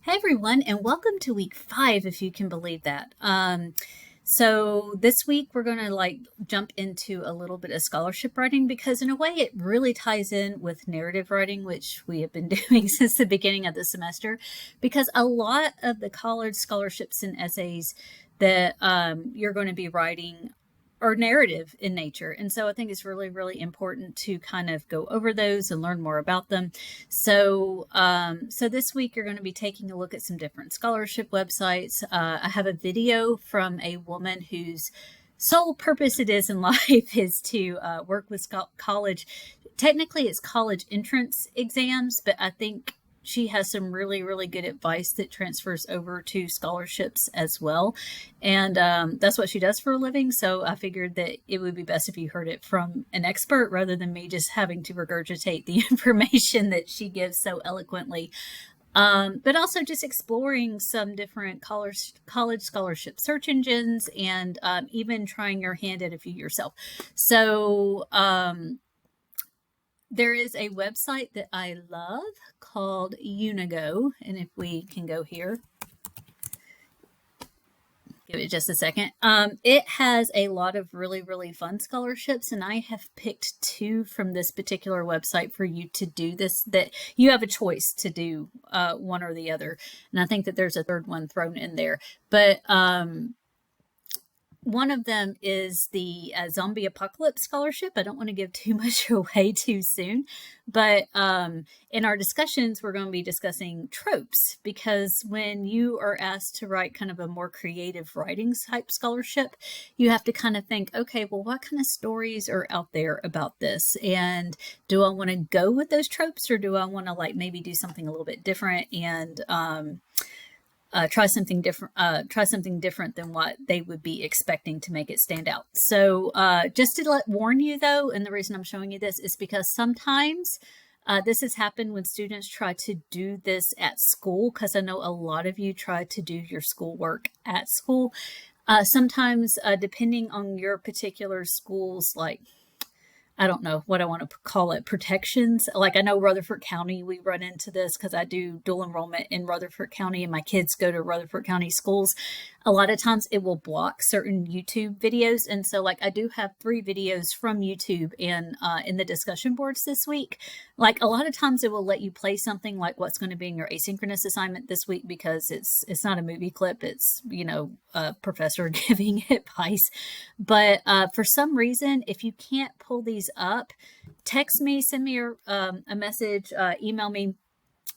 Hey everyone, and welcome to week 5, if you can believe that. So this week we're going to jump into a little bit of scholarship writing because in a way it really ties in with narrative writing, which we have been doing since the beginning of the semester, because a lot of the college scholarships and essays that you're going to be writing are narrative in nature. And so I think it's really, really important to kind of go over those and learn more about them. So this week you're going to be taking a look at some different scholarship websites. I have a video from a woman whose sole purpose it is in life is to work with college. Technically, it's college entrance exams, but I think she has some really, really good advice that transfers over to scholarships as well. And that's what she does for a living. So I figured that it would be best if you heard it from an expert rather than me just having to regurgitate the information that she gives so eloquently. But also just exploring some different college scholarship search engines and even trying your hand at a few yourself. So, there is a website that I love called Unigo. And if we can go here, give it just a second. It has a lot of really, really fun scholarships, and I have picked 2 from this particular website for you to do this, that you have a choice to do one or the other. And I think that there's a third one thrown in there. But one of them is the Zombie Apocalypse Scholarship. I don't want to give too much away too soon, but in our discussions, we're going to be discussing tropes, because when you are asked to write kind of a more creative writing type scholarship, you have to kind of think, okay, well, what kind of stories are out there about this? And do I want to go with those tropes, or do I want to maybe do something a little bit different and try something different than what they would be expecting to make it stand out. So just to warn you though, and the reason I'm showing you this is because sometimes this has happened when students try to do this at school, because I know a lot of you try to do your schoolwork at school. Sometimes depending on your particular school's I don't know what I want to call it, protections. Like I know Rutherford County, we run into this because I do dual enrollment in Rutherford County and my kids go to Rutherford County schools. A lot of times it will block certain YouTube videos. And so I do have 3 videos from YouTube and in the discussion boards this week. A lot of times it will let you play something like what's going to be in your asynchronous assignment this week, because it's not a movie clip. It's, a professor giving advice. But for some reason, if you can't pull these up, text me, send me a message, email me,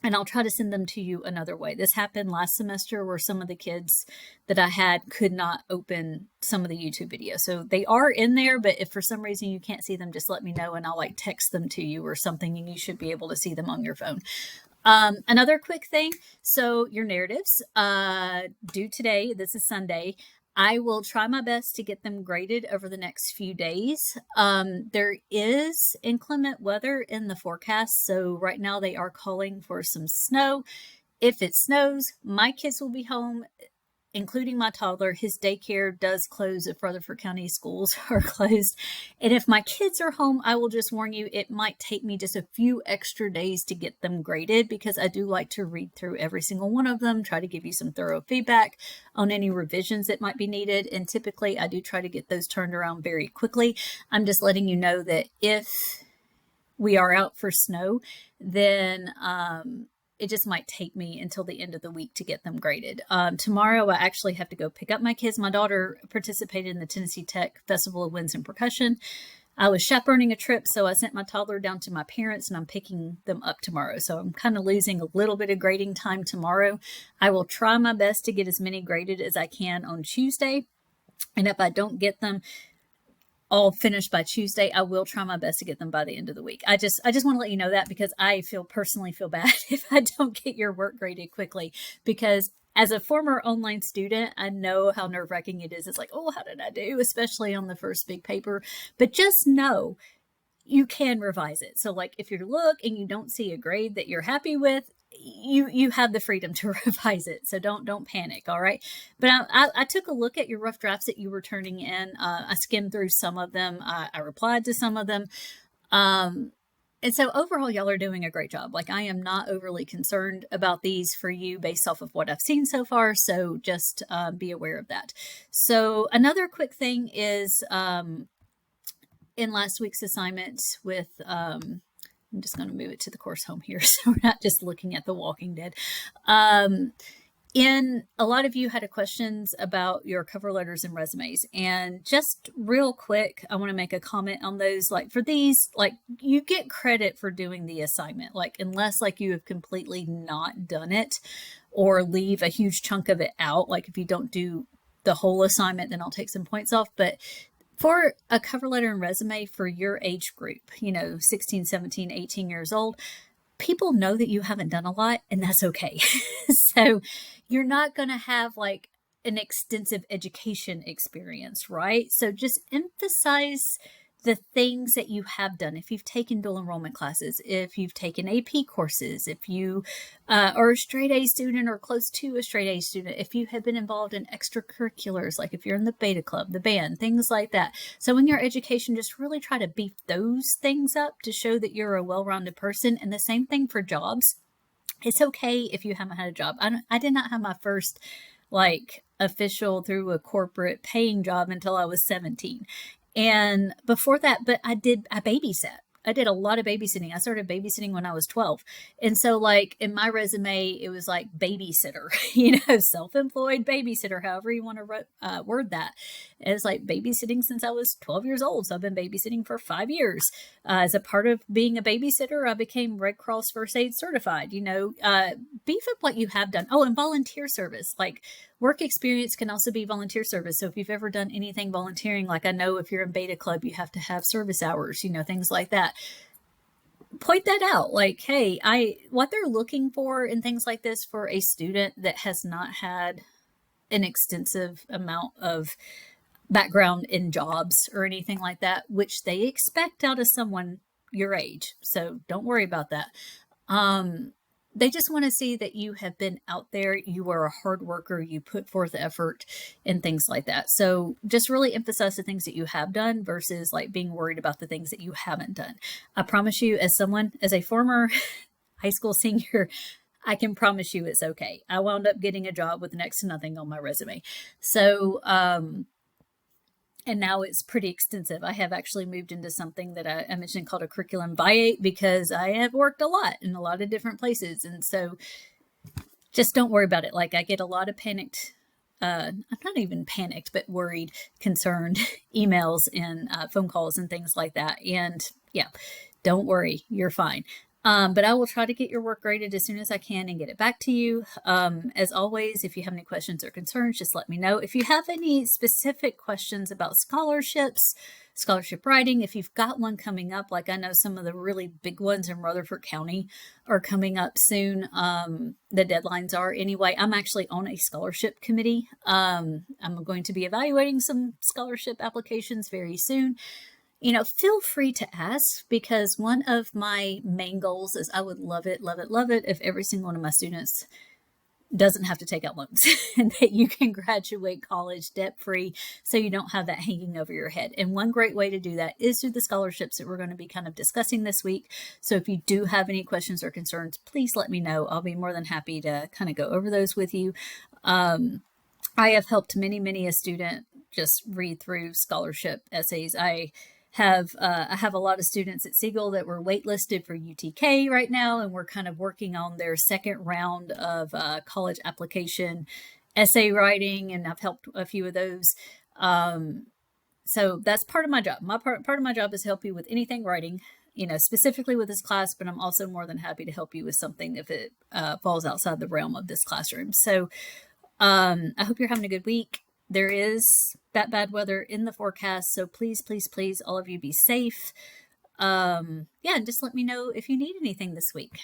and I'll try to send them to you another way. This happened last semester where some of the kids that I had could not open some of the YouTube videos. So they are in there, but if for some reason you can't see them, just let me know and I'll text them to you or something, and you should be able to see them on your phone. Another quick thing. So your narratives, due today, this is Sunday. I will try my best to get them graded over the next few days. There is inclement weather in the forecast, so right now they are calling for some snow. If it snows, my kids will be home, including my toddler. His daycare does close if Rutherford County schools are closed. And if my kids are home, I will just warn you, it might take me just a few extra days to get them graded, because I do like to read through every single one of them, try to give you some thorough feedback on any revisions that might be needed. And typically I do try to get those turned around very quickly. I'm just letting you know that if we are out for snow, then it just might take me until the end of the week to get them graded. Tomorrow, I actually have to go pick up my kids. My daughter participated in the Tennessee Tech Festival of Winds and Percussion. I was chaperoning a trip, so I sent my toddler down to my parents, and I'm picking them up tomorrow. So I'm kind of losing a little bit of grading time tomorrow. I will try my best to get as many graded as I can on Tuesday. And if I don't get them all finished by Tuesday, I will try my best to get them by the end of the week. I just want to let you know that, because I personally feel bad if I don't get your work graded quickly, because as a former online student, I know how nerve-wracking it is. It's oh, how did I do? Especially on the first big paper. But just know you can revise it. So if you look and you don't see a grade that you're happy with, you have the freedom to revise it. So don't panic. All right. But I took a look at your rough drafts that you were turning in. I skimmed through some of them. I replied to some of them. And so overall, y'all are doing a great job. Like, I am not overly concerned about these for you based off of what I've seen so far. So just be aware of that. So another quick thing is in last week's assignment with, I'm just going to move it to the course home here, so we're not just looking at The Walking Dead. In a lot of you had questions about your cover letters and resumes, and just real quick, I want to make a comment on those. Like, for these, like, you get credit for doing the assignment, like, unless like you have completely not done it or leave a huge chunk of it out. Like, if you don't do the whole assignment, then I'll take some points off. But for a cover letter and resume for your age group, 16, 17, 18 years old, people know that you haven't done a lot, and that's okay. So you're not going to have like an extensive education experience, right? So just emphasize the things that you have done. If you've taken dual enrollment classes, if you've taken AP courses, if you are a straight A student or close to a straight A student, if you have been involved in extracurriculars, like if you're in the beta club, the band, things like that. So in your education, just really try to beef those things up to show that you're a well-rounded person. And the same thing for jobs. It's okay if you haven't had a job. I did not have my first like official through a corporate paying job until I was 17. And before that, but I babysat. I did a lot of babysitting. I started babysitting when I was 12. And so like in my resume, it was like babysitter, self-employed babysitter, however you want to word that. And it's like babysitting since I was 12 years old. So I've been babysitting for 5 years. As a part of being a babysitter, I became Red Cross First Aid certified. Beef up what you have done. Oh, and volunteer service. Like, work experience can also be volunteer service. So if you've ever done anything volunteering, like I know if you're in beta club, you have to have service hours, things like that. Point that out. Like, hey, what they're looking for and things like this for a student that has not had an extensive amount of background in jobs or anything like that, which they expect out of someone your age. So don't worry about that. They just want to see that you have been out there, you are a hard worker, you put forth effort and things like that. So just really emphasize the things that you have done versus like being worried about the things that you haven't done. I promise you, as a former high school senior, I can promise you it's okay. I wound up getting a job with next to nothing on my resume. So, and now it's pretty extensive. I have actually moved into something that I mentioned called a curriculum vitae because I have worked a lot in a lot of different places. And so just don't worry about it. Like, I get a lot of panicked, I'm not even panicked, but worried, concerned emails and phone calls and things like that. And yeah, don't worry, you're fine. But I will try to get your work graded as soon as I can and get it back to you. As always, if you have any questions or concerns, just let me know. If you have any specific questions about scholarships, scholarship writing, if you've got one coming up, like I know some of the really big ones in Rutherford County are coming up soon. The deadlines are anyway. I'm actually on a scholarship committee. I'm going to be evaluating some scholarship applications very soon. Feel free to ask, because one of my main goals is I would love it if every single one of my students doesn't have to take out loans and that you can graduate college debt free so you don't have that hanging over your head. And one great way to do that is through the scholarships that we're going to be kind of discussing this week. So if you do have any questions or concerns, please let me know. I'll be more than happy to kind of go over those with you. I have helped many a student just read through scholarship essays. I have a lot of students at Siegel that were waitlisted for UTK right now, and we're kind of working on their second round of college application essay writing, and I've helped a few of those. So that's part of my job. Part of my job is help you with anything writing, specifically with this class, but I'm also more than happy to help you with something if it falls outside the realm of this classroom. So I hope you're having a good week. There is that bad weather in the forecast, so please, all of you be safe. And just let me know if you need anything this week.